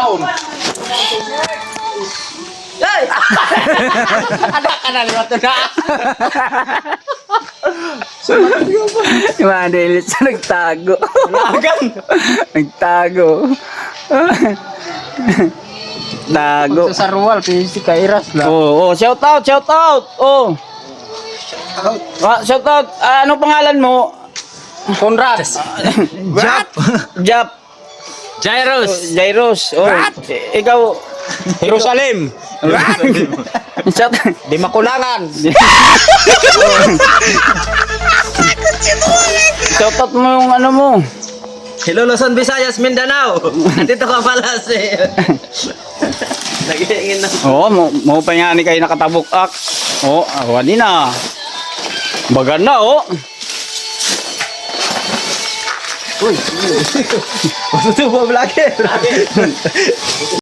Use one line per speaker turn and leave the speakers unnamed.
brown.
Ay! Anak ka na liwat na.
Yung mga dilit sa nagtago.
Lagan.
Nagtago. Tago.
Sa Rual, si Kairas lang.
Oh, shout out, shout out. Oh. Shout out. Anong pangalan mo?
Conrad.
Jap. Jap.
Jairus.
Jairos. Oh. Ikaw.
Jerusalem.
Shout
Di makulangan.
Shout out mo yung ano mo.
Hello, Luzon, Visayas, Mindanao. Dito ka pala si... Nag-iingin na.
Oo, mo pa nga ni kayo nakatabuk-ak. Oo, wali na. Bagan na, oh.
Uy. Matutubo vlogger.